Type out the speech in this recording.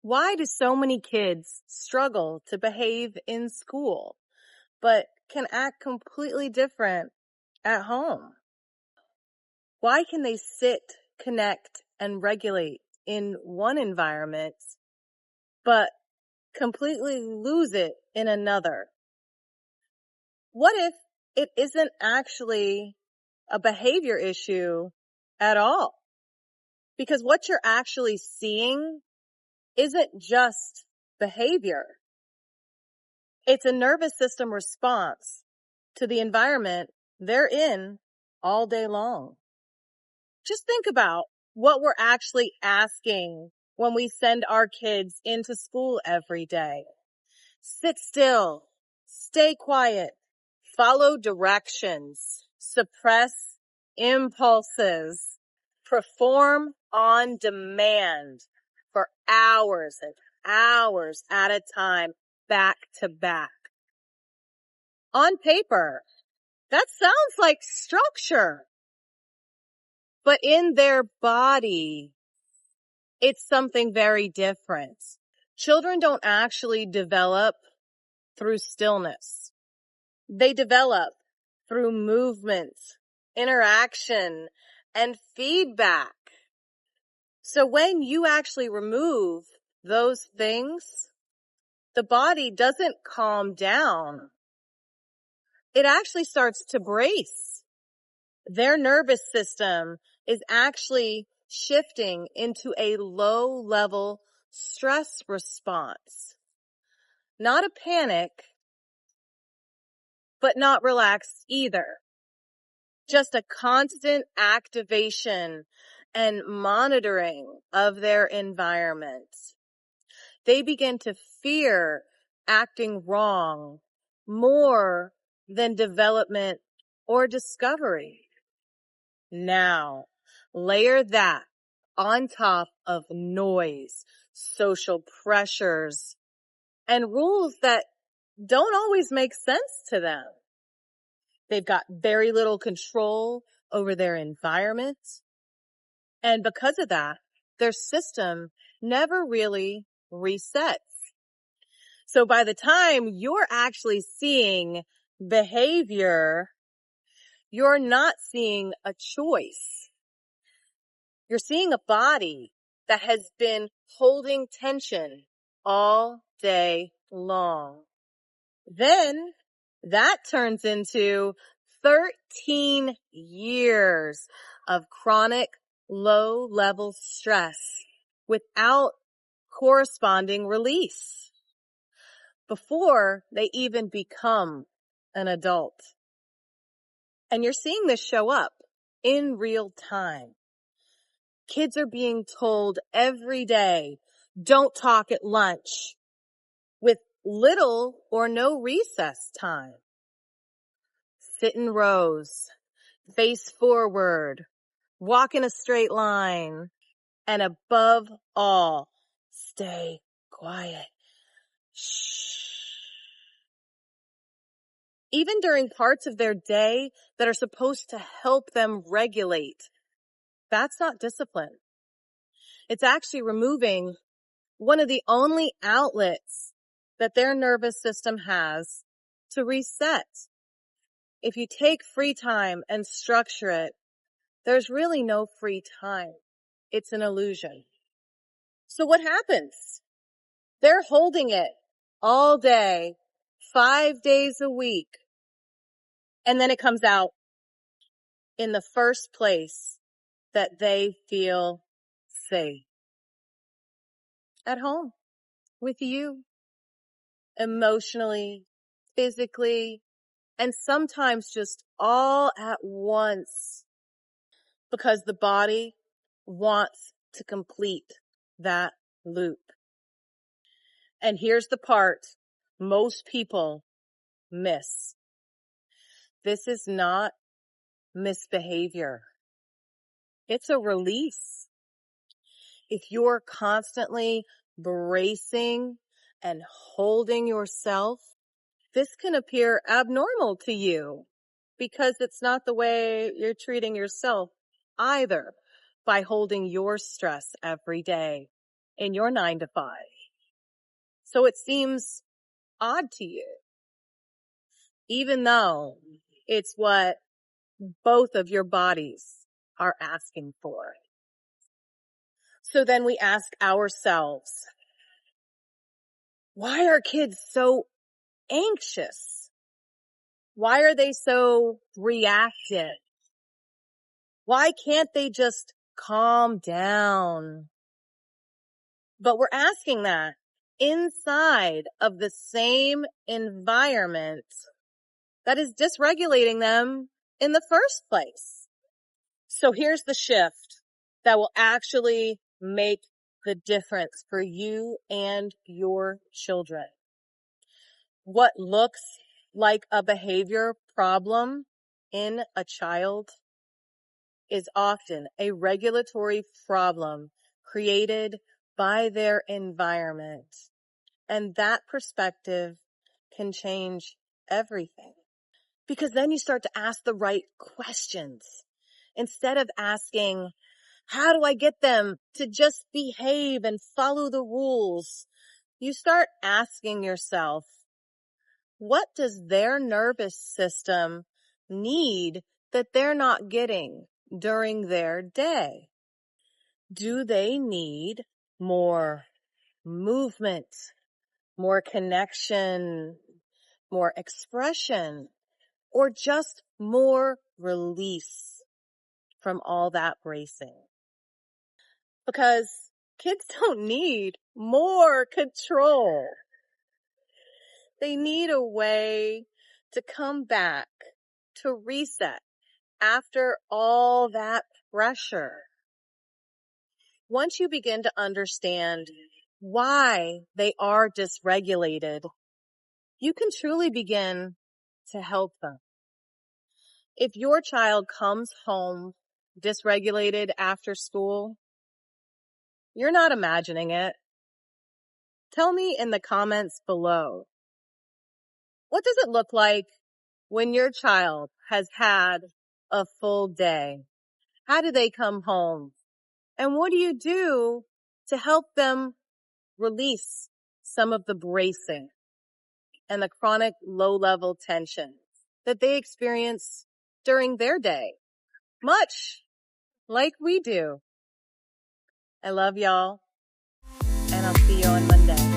Why do so many kids struggle to behave in school, but can act completely different at home? Why can they sit, connect, and regulate in one environment, but completely lose it in another? What if it isn't actually a behavior issue at all? Because what you're actually seeing isn't just behavior. It's a nervous system response to the environment they're in all day long. Just think about what we're actually asking when we send our kids into school every day. Sit still, stay quiet, follow directions, suppress impulses, perform on demand for hours and hours at a time, back to back. On paper, that sounds like structure, but in their body, it's something very different. Children don't actually develop through stillness. They develop through movement, interaction, and feedback. So when you actually remove those things, the body doesn't calm down. It actually starts to brace. Their nervous system is actually shifting into a low-level stress response. Not a panic, but not relaxed either. Just a constant activation and monitoring of their environment. They begin to fear acting wrong more than development or discovery. Now, layer that on top of noise, social pressures, and rules that don't always make sense to them. They've got very little control over their environment. And because of that, their system never really resets. So by the time you're actually seeing behavior, you're not seeing a choice. You're seeing a body that has been holding tension all day long. Then that turns into 13 years of chronic low-level stress without corresponding release before they even become an adult. And you're seeing this show up in real time. Kids are being told every day, don't talk at lunch, with little or no recess time. Sit in rows, face forward, walk in a straight line, and above all, stay quiet. Shh. Even during parts of their day that are supposed to help them regulate, that's not discipline. It's actually removing one of the only outlets that their nervous system has to reset. If you take free time and structure it, there's really no free time. It's an illusion. So what happens? They're holding it all day, 5 days a week. And then it comes out in the first place that they feel safe. At home, with you, emotionally, physically, and sometimes just all at once, because the body wants to complete that loop. And here's the part most people miss. This is not misbehavior. It's a release. If you're constantly bracing and holding yourself, this can appear abnormal to you because it's not the way you're treating yourself either by holding your stress every day in your 9 to 5. So it seems odd to you, even though it's what both of your bodies are asking for. So then we ask ourselves, why are kids so anxious? Why are they so reactive? Why can't they just calm down? But we're asking that inside of the same environment that is dysregulating them in the first place. So here's the shift that will actually make the difference for you and your children. What looks like a behavior problem in a child is often a regulatory problem created by their environment. And that perspective can change everything. Because then you start to ask the right questions. Instead of asking, how do I get them to just behave and follow the rules? You start asking yourself, what does their nervous system need that they're not getting during their day? Do they need more movement, more connection, more expression, or just more release from all that bracing? Because kids don't need more control. They need a way to come back, to reset after all that pressure. Once you begin to understand why they are dysregulated, you can truly begin to help them. If your child comes home dysregulated after school, you're not imagining it. Tell me in the comments below. What does it look like when your child has had a full day? How do they come home? And what do you do to help them release some of the bracing and the chronic low-level tension that they experience during their day? Much like we do. I love y'all, and I'll see you on Monday.